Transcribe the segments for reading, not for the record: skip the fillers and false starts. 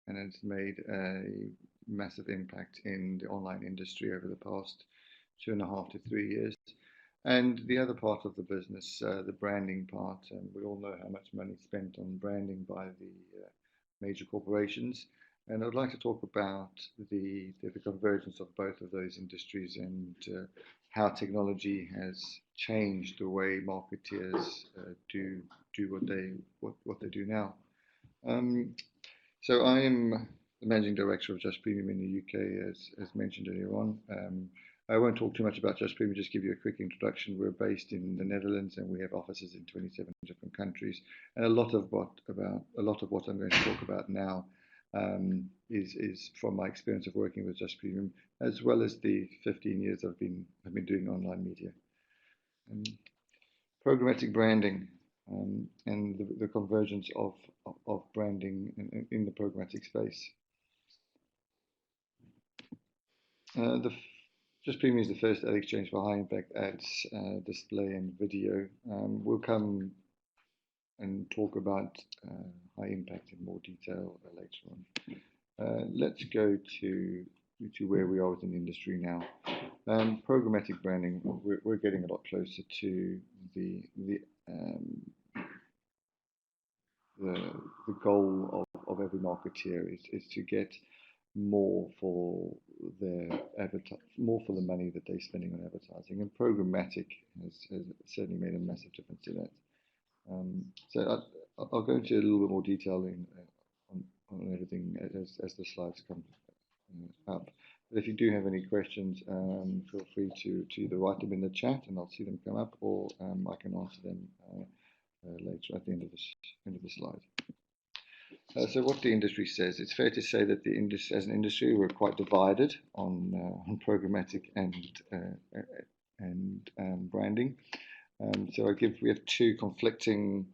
and it's made a massive impact in the online industry over the past 2.5 to 3 years. And the other part of the business, the branding part, and we all know how much money is spent on branding by the major corporations. And I'd like to talk about the convergence of both of those industries and how technology has changed the way marketeers do what they do now. Um, so I am the managing director of Just Premium in the UK, as mentioned earlier on. I won't talk too much about Just Premium, just give you a quick introduction. We're based in the Netherlands and we have offices in 27 different countries. And a lot of what I'm going to talk about now is from my experience of working with Just Premium, as well as the 15 years I've been doing online media. Programmatic branding and the convergence of branding in the programmatic space. Just Premium is the first ad exchange for high impact ads, display and video. We'll come and talk about high impact in more detail later on. Let's go to where we are within the industry now. Programmatic branding, we're getting a lot closer to the goal of every marketeer is to get more for more for the money that they're spending on advertising, and programmatic has certainly made a massive difference in that. So I'll go into a little bit more detail on everything as the slides come up. But if you do have any questions, feel free to either write them in the chat and I'll see them come up, or I can answer them later at the end of the slide. So what the industry says, it's fair to say that as an industry, we're quite divided on programmatic and branding. So we have two conflicting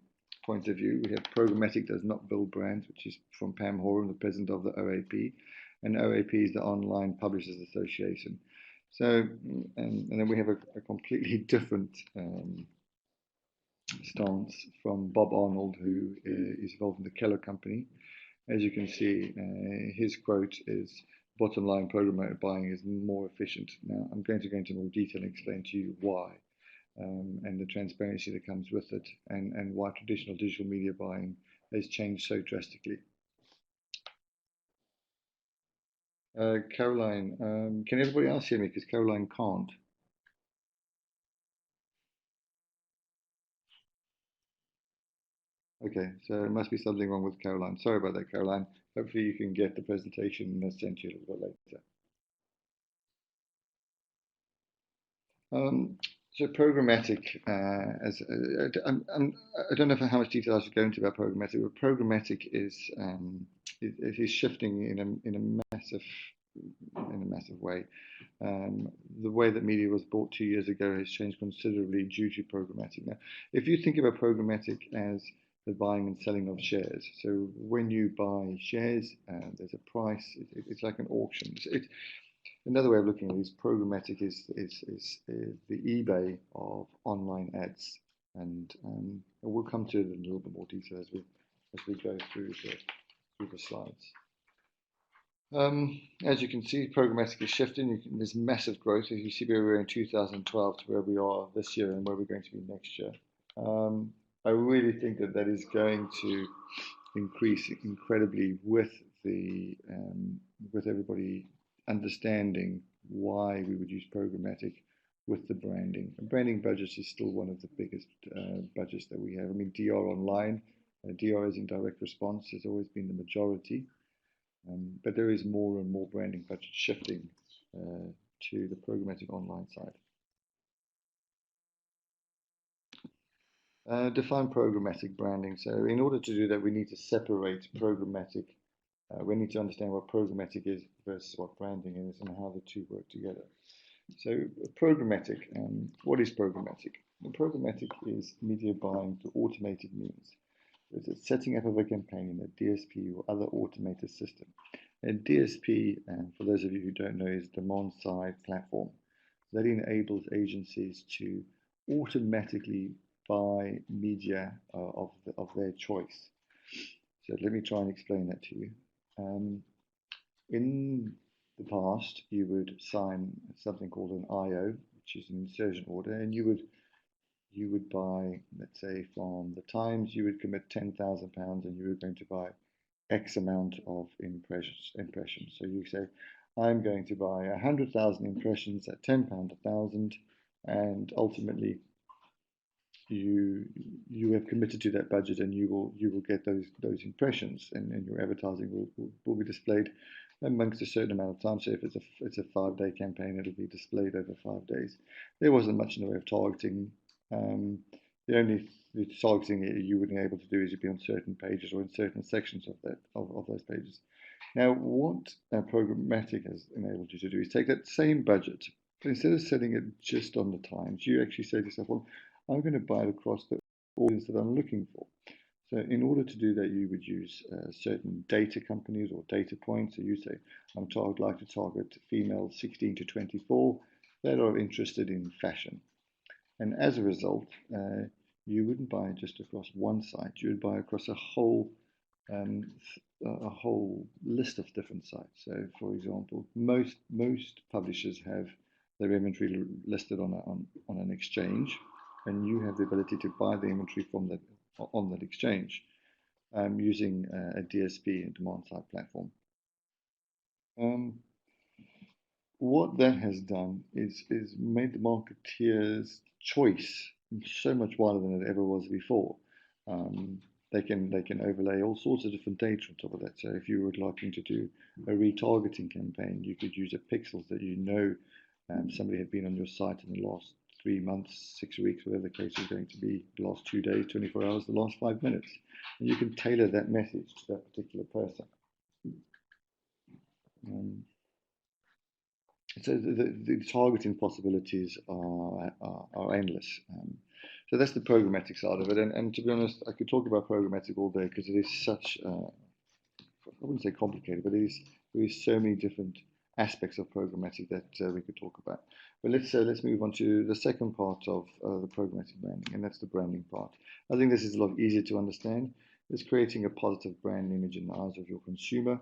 points of view. We have programmatic does not build brands, which is from Pam Horan, the president of the OAP, and OAP is the Online Publishers Association. So, and then we have a completely different stance from Bob Arnold, who is involved in the Keller Company. As you can see, his quote is, "Bottom line, programmatic buying is more efficient." Now, I'm going to go into more detail and explain to you why, and the transparency that comes with it, and why traditional digital media buying has changed so drastically. Caroline, can everybody else hear me? Because Caroline can't. Okay, so there must be something wrong with Caroline. Sorry about that, Caroline. Hopefully you can get the presentation sent to you a little bit later. So programmatic, I don't know how much detail I should go into about programmatic, but programmatic is shifting in a massive way. The way that media was bought 2 years ago has changed considerably due to programmatic. Now, if you think about programmatic as the buying and selling of shares, so when you buy shares, there's a price. It's like an auction. Another way of looking at it is programmatic is the eBay of online ads, and we'll come to it in a little bit more detail as we go through the slides. As you can see, programmatic is shifting. There's massive growth. As you see, where we were in 2012 to where we are this year and where we're going to be next year. I really think that is going to increase incredibly with everybody understanding why we would use programmatic with the branding. And branding budgets is still one of the biggest budgets that we have. I mean, DR online, DR is in direct response, has always been the majority. But there is more and more branding budget shifting to the programmatic online side. Define programmatic branding. So in order to do that, we need to separate programmatic. We need to understand what programmatic is versus what branding is and how the two work together. So programmatic, what is programmatic? Programmatic is media buying through automated means. It's a setting up of a campaign, a DSP or other automated system. A DSP, for those of you who don't know, is demand side platform that enables agencies to automatically buy media of their choice. So let me try and explain that to you. In the past, you would sign something called an IO, which is an insertion order, and you would buy, let's say, from the Times, you would commit £10,000 and you were going to buy X amount of impressions. So you say, I'm going to buy 100,000 impressions at £10 a thousand, and ultimately you have committed to that budget, and you will get those impressions, and your advertising will be displayed amongst a certain amount of time. So if it's a 5-day campaign, it'll be displayed over 5 days. There wasn't much in the way of targeting. The only targeting you would be able to do is you'd be on certain pages or in certain sections of those pages. Now, what Programmatic has enabled you to do is take that same budget, but instead of setting it just on the Times, you actually say to yourself, well, I'm going to buy it across the audience that I'm looking for. So in order to do that, you would use certain data companies or data points. So you say, I'd like to target females 16 to 24 that are interested in fashion. And as a result, you wouldn't buy just across one site. You would buy across a whole list of different sites. So, for example, most publishers have their inventory listed on an exchange, and you have the ability to buy the inventory on that exchange using a DSP, a demand-side platform. What that has done is made the marketeer's choice so much wider than it ever was before. They can overlay all sorts of different data on top of that. So if you were looking to do a retargeting campaign, you could use a pixels that somebody had been on your site in the last 3 months, 6 weeks, whatever the case is going to be, the last 2 days, 24 hours, the last 5 minutes. And you can tailor that message to that particular person. So the targeting possibilities are endless. So that's the programmatic side of it. And to be honest, I could talk about programmatic all day because it is such, I wouldn't say complicated, but there is so many different aspects of programmatic that we could talk about. But let's move on to the second part of the programmatic branding, and that's the branding part. I think this is a lot easier to understand. It's creating a positive brand image in the eyes of your consumer.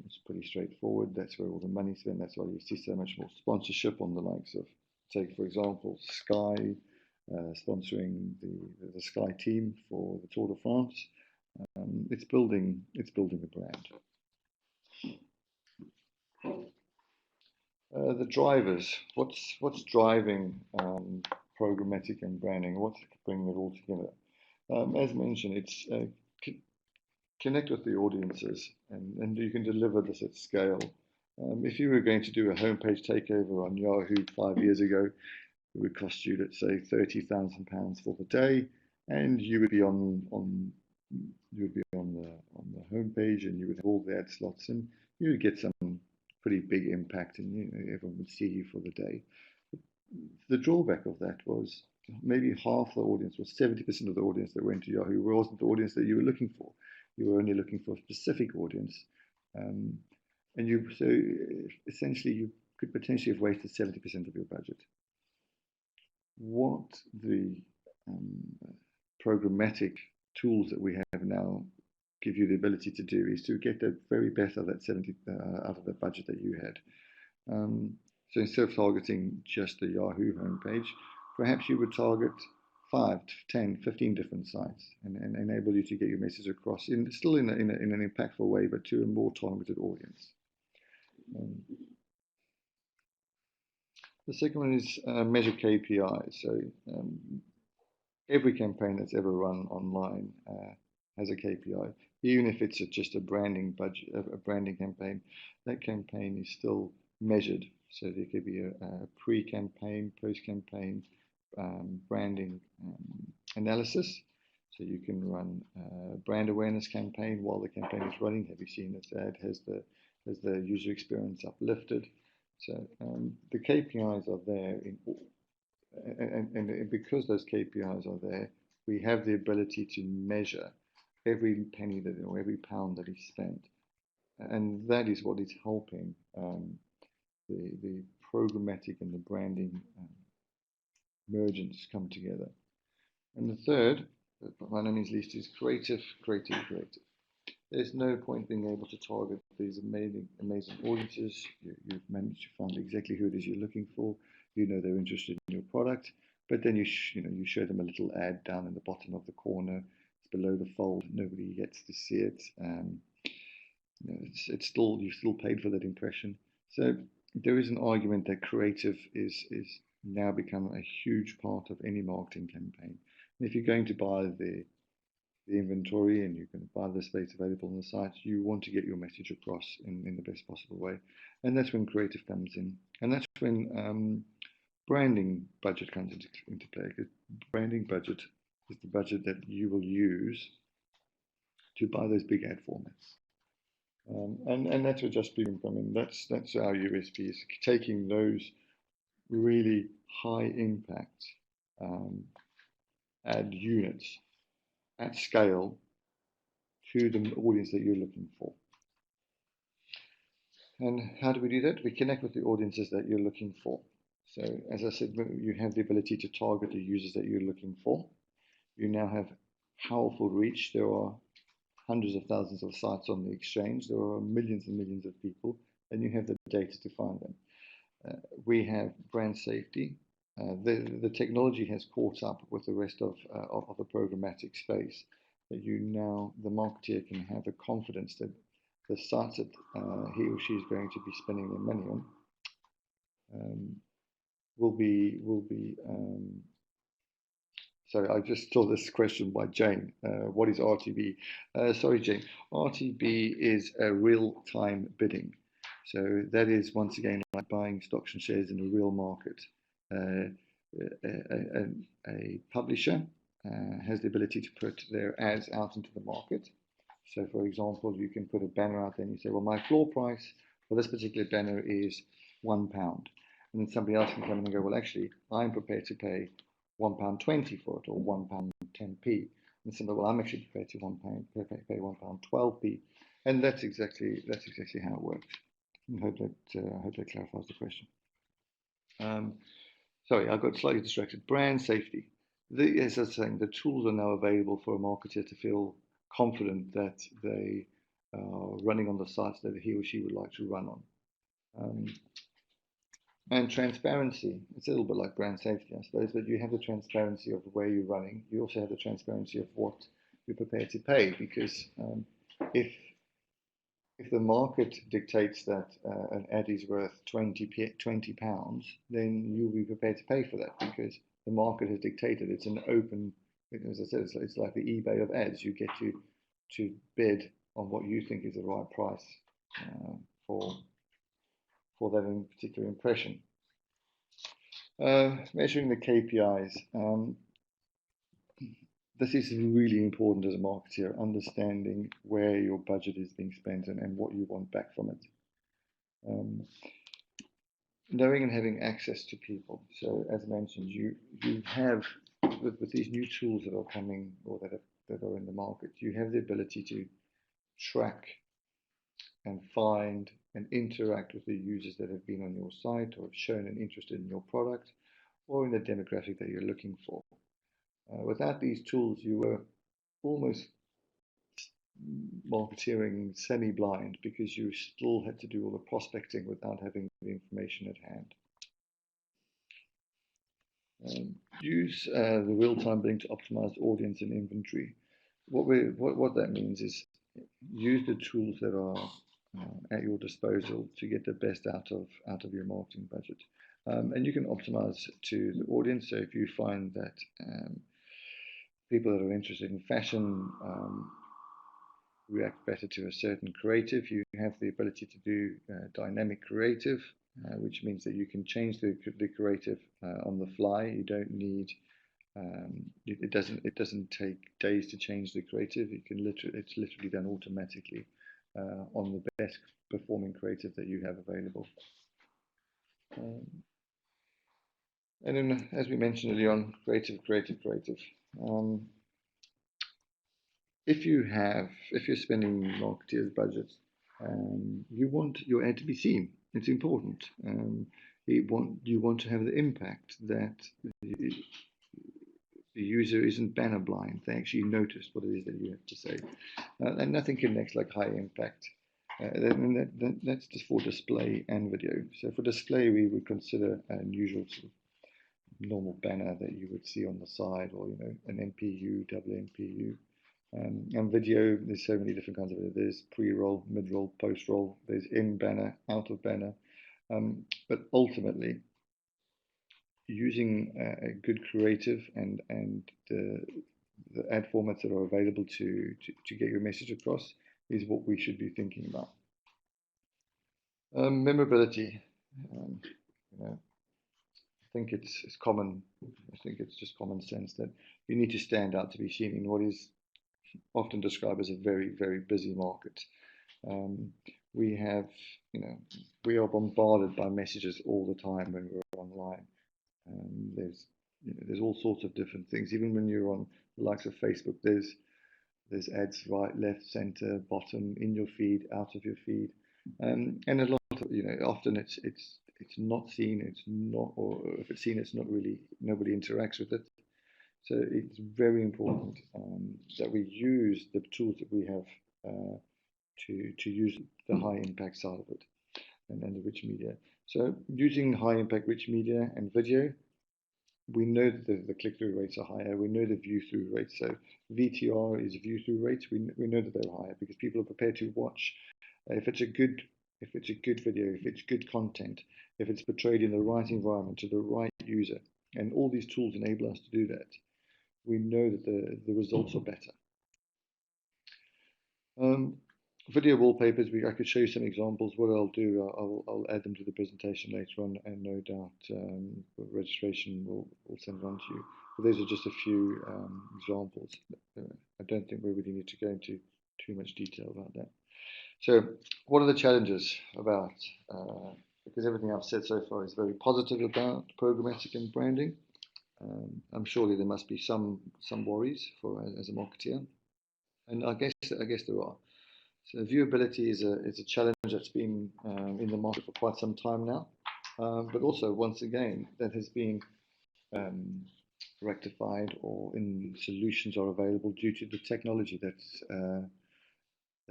It's pretty straightforward. That's where all the money's spent. That's why you see so much more sponsorship on the likes of, take for example, Sky sponsoring the Sky team for the Tour de France. It's building a brand. The drivers. What's driving programmatic and branding? What's bringing it all together? As mentioned, it's connect with the audiences, and you can deliver this at scale. If you were going to do a homepage takeover on Yahoo 5 years ago, it would cost you, let's say, £30,000 for the day, and you would be on the homepage, and you would have all the ad slots, and you would get some pretty big impact, and everyone would see you for the day. The drawback of that was maybe half the audience, or 70% of the audience that went to Yahoo wasn't the audience that you were looking for. You were only looking for a specific audience, and so essentially you could potentially have wasted 70% of your budget. What the programmatic tools that we have now give you the ability to do is to get the very best of that 70 out of the budget that you had. So instead of targeting just the Yahoo homepage, perhaps you would target 5, 10, 15 different sites and enable you to get your message across still in an impactful way, but to a more targeted audience. The second one is measure KPIs. So every campaign that's ever run online has a KPI, even if it's just a branding campaign. That campaign is still measured. So there could be a pre-campaign, post-campaign branding analysis. So you can run a brand awareness campaign while the campaign is running. Have you seen this ad? Has the user experience uplifted? So the KPIs are there, and because those KPIs are there, we have the ability to measure every penny or every pound that is spent, and that is what is helping the programmatic and the branding emergence come together. And the third, by no means least, is creative. there's no point being able to target these amazing audiences. You've managed to find exactly who it is you're looking for. You know they're interested in your product, but then you show them a little ad down in the bottom of the corner. It's below the fold. Nobody gets to see it. It's still, you've still paid for that impression. So there is an argument that creative is now become a huge part of any marketing campaign. And if you're going to buy the inventory and you can buy the space available on the site, you want to get your message across in the best possible way. And that's when creative comes in. And that's when branding budget comes into play, because branding budget is the budget that you will use to buy those big ad formats. And that's where Just Premium come in. That's our USP, is taking those really high impact ad units at scale to the audience that you're looking for. And how do we do that? We connect with the audiences that you're looking for. So as I said, you have the ability to target the users that you're looking for. You now have powerful reach. There are hundreds of thousands of sites on the exchange. There are millions and millions of people, and you have the data to find them. We have brand safety. The technology has caught up with the rest of the programmatic space, that the marketeer can have the confidence that the sites that he or she is going to be spending their money on will be sorry, I just saw this question by Jane. What is RTB? Sorry, Jane. RTB is a real-time bidding. So that is, once again, like buying stocks and shares in a real market. A publisher has the ability to put their ads out into the market. So, for example, you can put a banner out there and you say, well, my floor price for this particular banner is £1. And then somebody else can come in and go, well, actually, I'm prepared to pay £1.20 for it, or £1.10p. And somebody, well, I'm actually prepared to pay £1.12p. And that's exactly how it works. I hope that clarifies the question. Sorry, I got slightly distracted. Brand safety. As I was saying, the tools are now available for a marketer to feel confident that they are running on the sites that he or she would like to run on. And transparency, it's a little bit like brand safety, I suppose, but you have the transparency of the way you're running. You also have the transparency of what you're prepared to pay, because if the market dictates that an ad is worth £20, then you'll be prepared to pay for that, because the market has dictated. It's an open, as I said, it's like the eBay of ads. You get to bid on what you think is the right price for that particular impression. Measuring the KPIs. This is really important as a marketer, understanding where your budget is being spent and what you want back from it. Knowing and having access to people. So as mentioned, you have, with these new tools that are coming, or that are in the market, you have the ability to track and find and interact with the users that have been on your site or have shown an interest in your product or in the demographic that you're looking for. Without these tools, you were almost marketeering semi-blind, because you still had to do all the prospecting without having the information at hand. Use the real-time bidding to optimize audience and inventory. What that means is use the tools that are at your disposal to get the best out of your marketing budget. And you can optimize to the audience. So if you find that people that are interested in fashion react better to a certain creative, you have the ability to do dynamic creative, which means that you can change the creative on the fly. You don't need it doesn't take days to change the creative. It's literally done automatically on the best performing creative that you have available. And then, as we mentioned earlier on, creative. If you're spending marketeers' budgets, you want your ad to be seen. It's important. You want to have the impact that The user isn't banner blind. They actually notice what it is that you have to say. And nothing connects like high impact. That's just for display and video. So for display, we would consider an usual sort of normal banner that you would see on the side, or an MPU, double MPU. And video, there's so many different kinds of it. There's pre-roll, mid-roll, post-roll. There's in banner, out of banner. But ultimately, using a good creative and the ad formats that are available to get your message across is what we should be thinking about. Memorability. I think it's common. I think it's just common sense that you need to stand out to be seen in what is often described as a very, very busy market. We have, we are bombarded by messages all the time when we're online. There's all sorts of different things. Even when you're on the likes of Facebook, there's ads right, left, center, bottom, in your feed, out of your feed, and a lot of, often it's not seen. It's not, or if it's seen, it's not really, nobody interacts with it. So it's very important that we use the tools that we have to use the high impact side of it, and then the rich media. So using high impact rich media and video, we know that the click-through rates are higher. We know the view-through rates. So VTR is view-through rates. We know that they're higher because people are prepared to watch. If it's a good video, if it's good content, if it's portrayed in the right environment to the right user, and all these tools enable us to do that, we know that the results are better. Video wallpapers, I could show you some examples. What I'll do, I'll add them to the presentation later on, and no doubt registration will send one to you. But those are just a few examples. I don't think we really need to go into too much detail about that. So what are the challenges about, because everything I've said so far is very positive about programmatic and branding. I'm surely there must be some worries for as a marketeer, and I guess there are. So viewability is a challenge that's been in the market for quite some time now, but also once again that has been rectified, or in solutions are available due to the technology that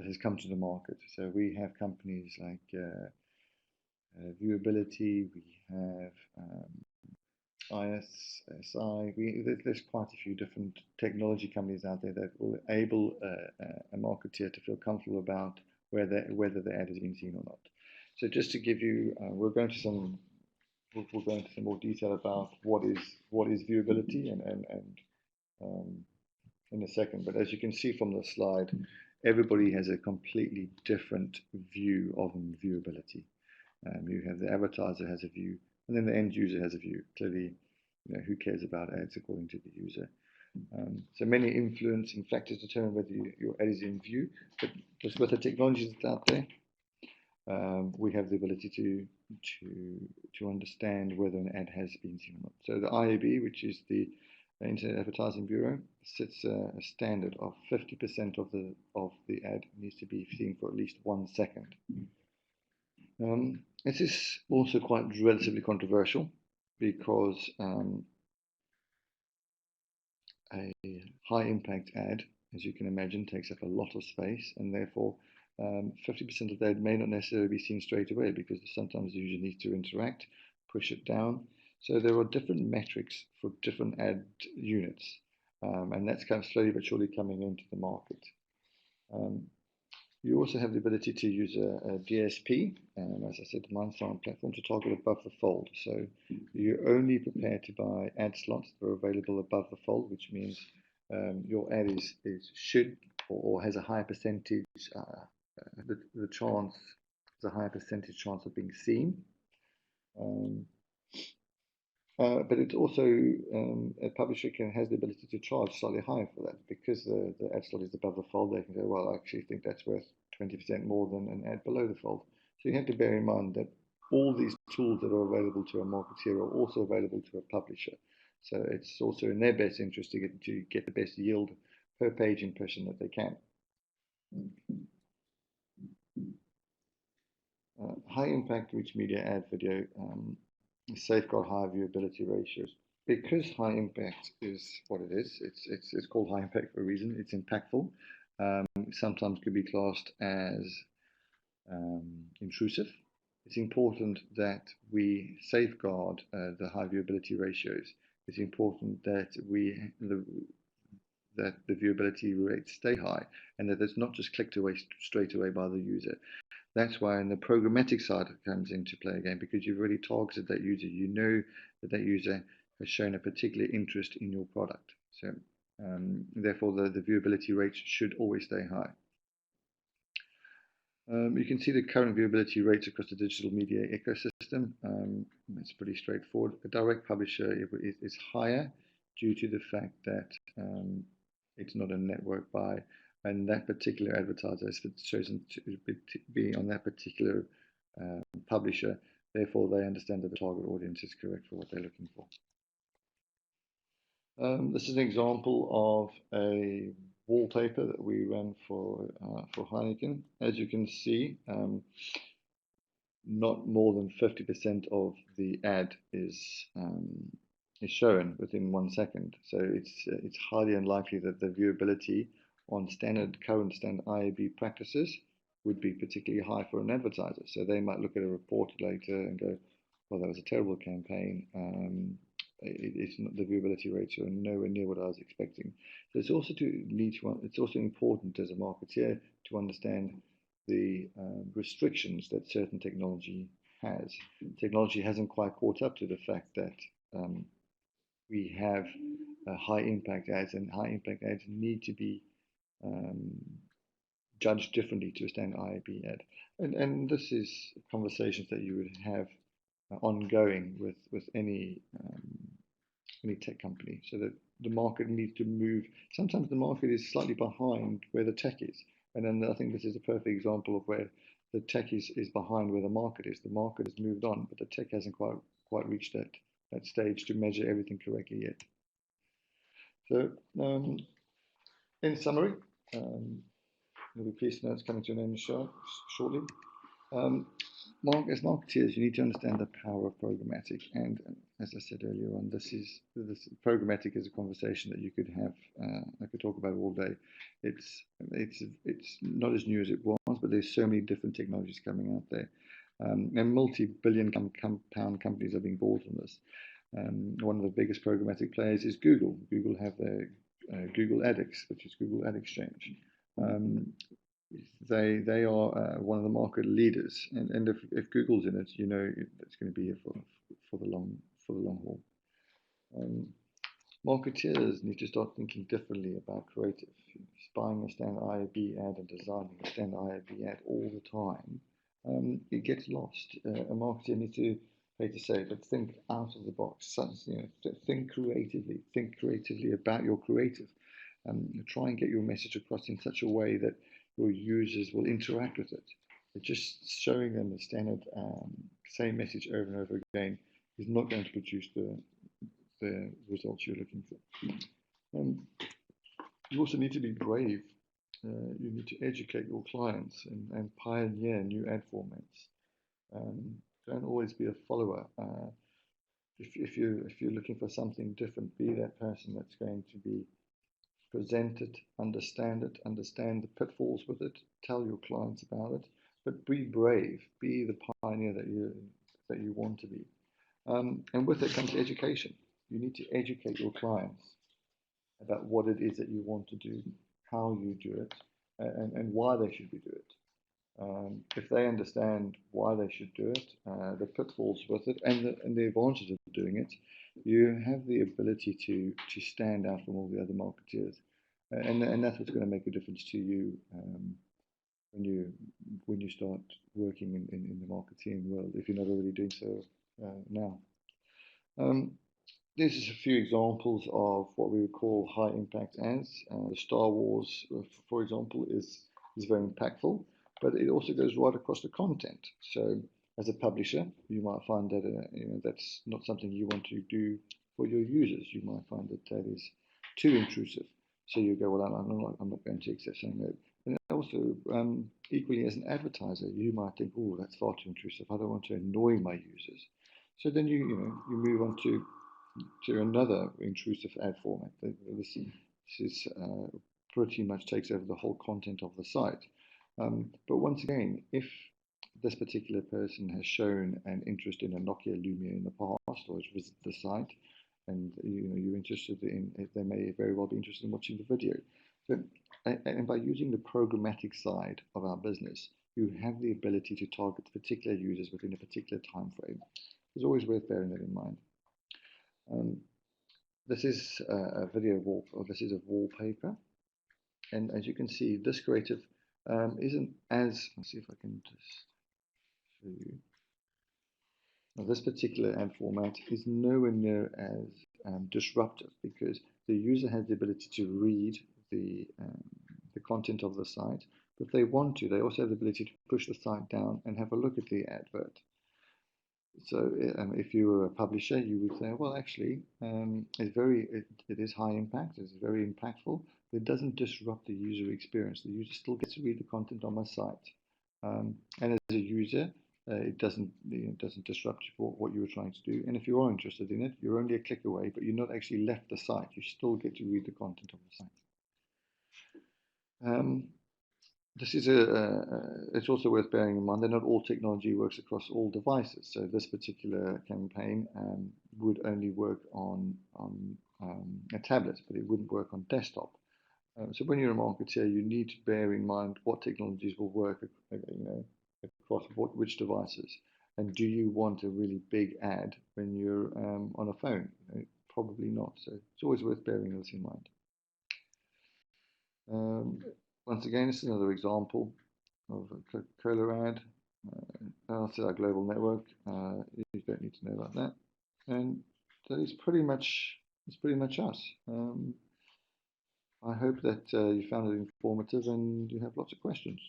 has come to the market. So we have companies like VIEWABILITY, we have ISSI. There's quite a few different technology companies out there that will enable a marketeer to feel comfortable about whether the ad is being seen or not. So just to give you, we'll go into some more detail about what is viewability and in a second. But as you can see from the slide, everybody has a completely different view of viewability. You have the advertiser has a view, and then the end user has a view. Clearly, who cares about ads according to the user? So many influencing factors determine whether your ad is in view. But just with the technologies that's out there, we have the ability to understand whether an ad has been seen or not. So the IAB, which is the Internet Advertising Bureau, sets a standard of 50% of the ad needs to be seen for at least 1 second. This is also quite relatively controversial because a high impact ad, as you can imagine, takes up a lot of space, and therefore 50% of the ad may not necessarily be seen straight away because sometimes the user needs to interact, push it down. So there are different metrics for different ad units, and that's kind of slowly but surely coming into the market. You also have the ability to use a DSP, as I said, demand-side platform, to target above the fold. So you're only prepared to buy ad slots that are available above the fold, which means your ad should or has a higher percentage, the chance, there's a higher percentage chance of being seen. But it's also, a publisher has the ability to charge slightly higher for that because the ad slot is above the fold. They can go, well, I actually think that's worth 20% more than an ad below the fold. So you have to bear in mind that all these tools that are available to a marketeer are also available to a publisher. So it's also in their best interest to get the best yield per page impression that they can. High impact rich media ad video safeguard high viewability ratios. because high impact is what it is. It's called high impact for a reason. It's impactful. Sometimes could be classed as intrusive. It's important that we safeguard the high viewability ratios. It's important that that the viewability rates stay high and that it's not just clicked away straight away by the user. That's why in the programmatic side it comes into play again, because you've already targeted that user. You know that that user has shown a particular interest in your product. So therefore the viewability rates should always stay high. You can see the current viewability rates across the digital media ecosystem. It's pretty straightforward. A direct publisher is higher due to the fact that it's not a network buy, and that particular advertiser is chosen to be on that particular publisher. Therefore, they understand that the target audience is correct for what they're looking for. This is an example of a wallpaper that we ran for Heineken. As you can see, not more than 50% of the ad is shown within 1 second. So it's highly unlikely that the viewability on current standard IAB practices would be particularly high for an advertiser. So they might look at a report later and go, well, that was a terrible campaign. It's not, the viewability rates are nowhere near what I was expecting. So it's also it's also important as a marketeer to understand the restrictions that certain technology has. Technology hasn't quite caught up to the fact that we have high impact ads, and high impact ads need to be judged differently to a standard IAB ad. And this is conversations that you would have ongoing with any tech company, so that the market needs to move. Sometimes the market is slightly behind where the tech is, and then I think this is a perfect example of where the tech is behind where the market is. The market has moved on, but the tech hasn't quite reached that stage to measure everything correctly yet. So in summary, you'll be pleased to know it's coming to an end shortly. As marketeers, you need to understand the power of programmatic, and as I said earlier on, this programmatic is a conversation that you could have. I could talk about all day. It's not as new as it was, but there's so many different technologies coming out there, and multi-billion pound companies are being bought on this. One of the biggest programmatic players is Google. Google have their Google AdX, which is Google Ad Exchange. They are one of the market leaders, and if Google's in it, you know it's going to be here for the long haul. Marketeers need to start thinking differently about creative. Buying a standard IAB ad and designing a standard IAB ad all the time, it gets lost. A marketer needs to, I hate to say it, but think out of the box. Think creatively about your creative. Try and get your message across in such a way that your users will interact with it. But just showing them the standard same message over and over again is not going to produce the results you're looking for. You also need to be brave. You need to educate your clients and pioneer new ad formats. Don't always be a follower. If you're looking for something different, be that person that's going to be present it, understand the pitfalls with it, tell your clients about it, but be brave, be the pioneer that you want to be. And with it comes education. You need to educate your clients about what it is that you want to do, how you do it, and why they should do it. If they understand why they should do it, the pitfalls with it, and the advantages of doing it, you have the ability to stand out from all the other marketeers, and that's what's going to make a difference to you when you start working in the marketing world, if you're not already doing so now. This is a few examples of what we would call high impact ads. The Star Wars, for example, is very impactful, but it also goes right across the content. So as a publisher, you might find that that's not something you want to do for your users. You might find that that is too intrusive. So you go, well, I'm not going to accept something that. And also, equally as an advertiser, you might think, oh, that's far too intrusive. I don't want to annoy my users. So then you move on to to another intrusive ad format. This is pretty much takes over the whole content of the site. But once again, if this particular person has shown an interest in a Nokia Lumia in the past, or has visited the site, and you're interested in, they may very well be interested in watching the video. So, and by using the programmatic side of our business, you have the ability to target particular users within a particular time frame. It's always worth bearing that in mind. This is a video wall, or this is a wallpaper, and as you can see, this creative isn't as. Let's see if I can just show you. Now, this particular ad format is nowhere near as disruptive because the user has the ability to read the content of the site. But if they want to, they also have the ability to push the site down and have a look at the advert. So if you were a publisher, you would say, well, actually, it is high impact, it's very impactful, but it doesn't disrupt the user experience. The user still gets to read the content on my site. And as a user, it doesn't disrupt what you were trying to do. And if you are interested in it, you're only a click away, but you're not actually left the site. You still get to read the content of the site. This is it's also worth bearing in mind that not all technology works across all devices. So this particular campaign would only work on a tablet, but it wouldn't work on desktop. So when you're a marketer, you need to bear in mind what technologies will work, across which devices, and do you want a really big ad when you're on a phone? Probably not. So it's always worth bearing this in mind. Once again, this is another example of a Coca-Cola ad. This is our global network. You don't need to know about that. And that is pretty much us. I hope that you found it informative and you have lots of questions.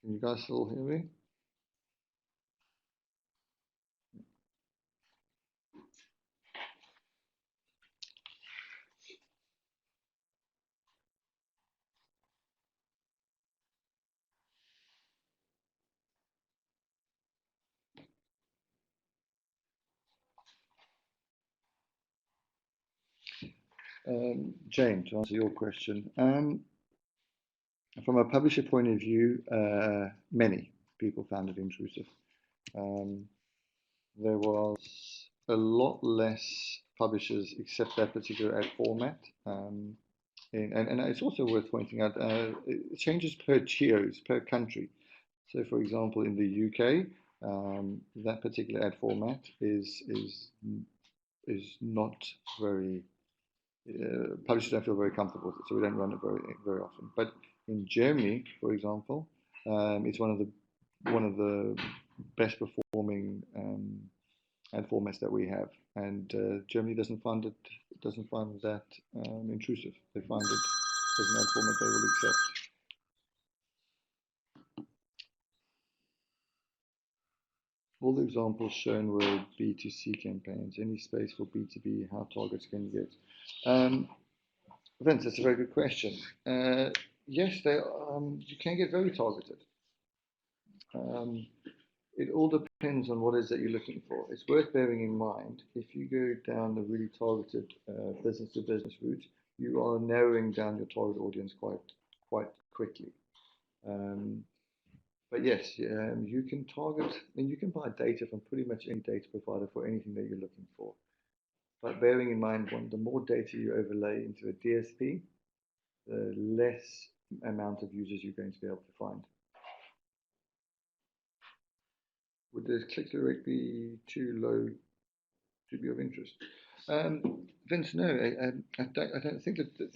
Can you guys still hear me? Jane, to answer your question, from a publisher point of view, many people found it intrusive. There was a lot less publishers accept that particular ad format. And it's also worth pointing out, it changes per geos, per country. So, for example, in the UK, that particular ad format is not very. Publishers don't feel very comfortable with it, so we don't run it very often. But in Germany, for example, it's one of the best performing ad formats that we have, and Germany doesn't find that intrusive. They find it as an ad format they will accept. All the examples shown were B2C campaigns. Any space for B2B? How targets can you get? Vince, that's a very good question. Yes, you can get very targeted. It all depends on what it is that you're looking for. It's worth bearing in mind, if you go down the really targeted business-to-business route, you are narrowing down your target audience quite quickly. But yes, you can target, and you can buy data from pretty much any data provider for anything that you're looking for. But bearing in mind, the more data you overlay into a DSP, the less amount of users you're going to be able to find. Would the click-through rate be too low to be of interest? Vince, no, I don't think that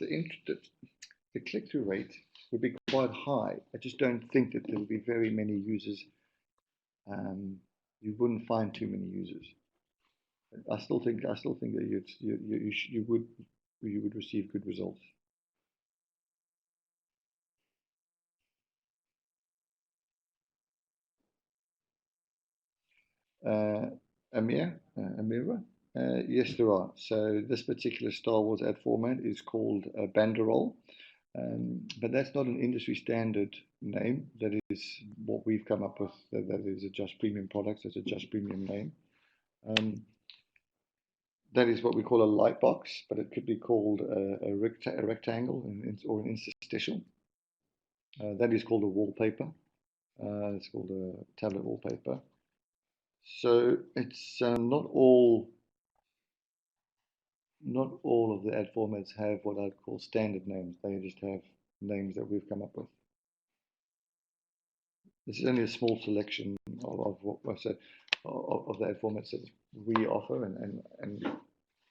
the click-through rate would be quite high. I just don't think that there would be very many users. You wouldn't find too many users. I still think that you would receive good results. Amira, Yes, there are. So this particular Star Wars ad format is called a banderole, but that's not an industry standard name. That is what we've come up with. That is a Just Premium product. It's a Just Premium name. That is what we call a light box, but it could be called a rectangle or an interstitial. That is called a wallpaper. It's called a tablet wallpaper. So it's not all of the ad formats have what I'd call standard names. They just have names that we've come up with. This is only a small selection of what I said of the ad formats that we offer and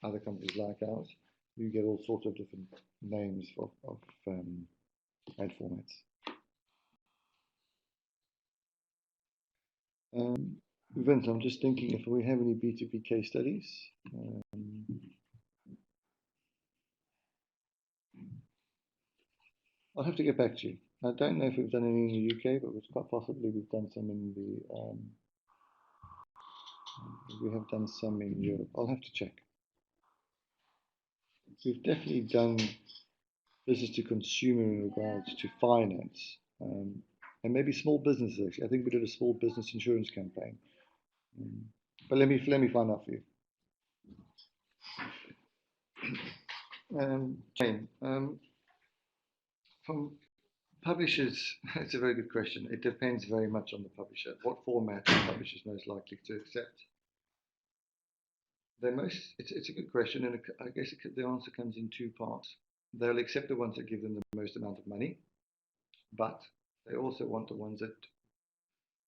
other companies like ours. You get all sorts of different names of ad formats. Vince, I'm just thinking if we have any B2B case studies. I'll have to get back to you. I don't know if we've done any in the UK, but it's quite possibly we've done some in the. We have done some in Europe. I'll have to check. We've definitely done business to consumer in regards to finance, and maybe small businesses. Actually, I think we did a small business insurance campaign. But let me find out for you. Jane, from publishers, it's a very good question. It depends very much on the publisher. What format the publisher is most likely to accept? It's a good question, and I guess the answer comes in two parts. They'll accept the ones that give them the most amount of money, but they also want the ones that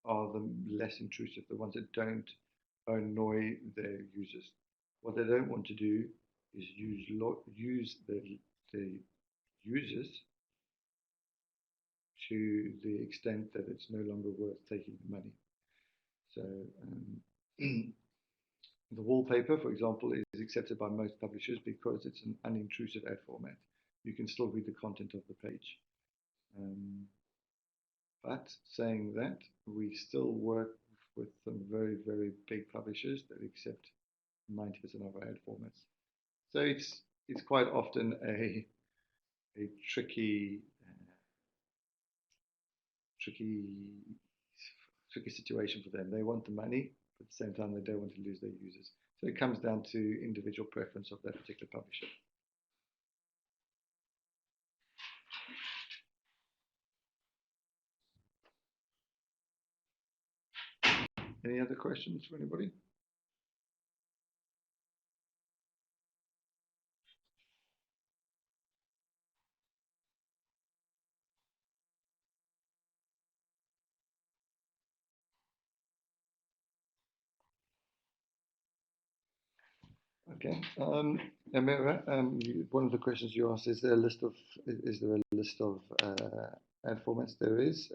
are the less intrusive, the ones that don't annoy their users. What they don't want to do is use the users to the extent that it's no longer worth taking the money. So the wallpaper, for example, is accepted by most publishers because it's an unintrusive ad format. You can still read the content of the page. But saying that, we still work with some very, very big publishers that accept 90% of our ad formats. So it's quite often a tricky situation for them. They want the money, but at the same time they don't want to lose their users. So it comes down to individual preference of that particular publisher. Any other questions for anybody? Okay. Amira, one of the questions you asked, is there a list of ad formats? There is.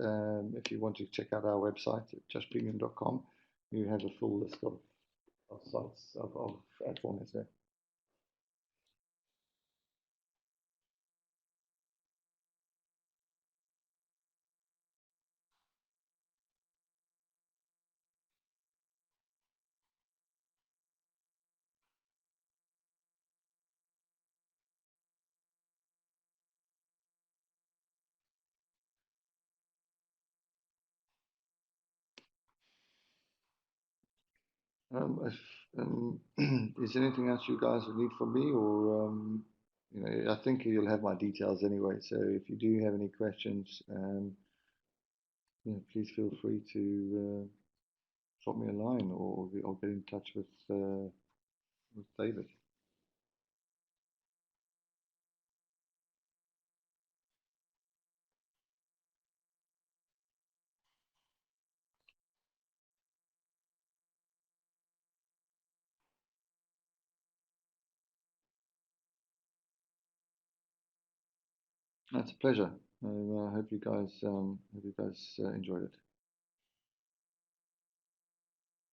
If you want to check out our website at justpremium.com, you have a full list of sites of ad formats there. Is there anything else you guys need from me, or I think you'll have my details anyway. So if you do have any questions, please feel free to drop me a line or get in touch with David. That's a pleasure. I hope you guys enjoyed it.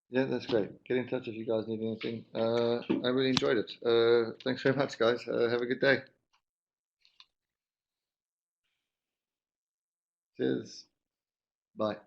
Yeah, that's great. Get in touch if you guys need anything. I really enjoyed it. Thanks very much, guys. Have a good day. Cheers. Bye.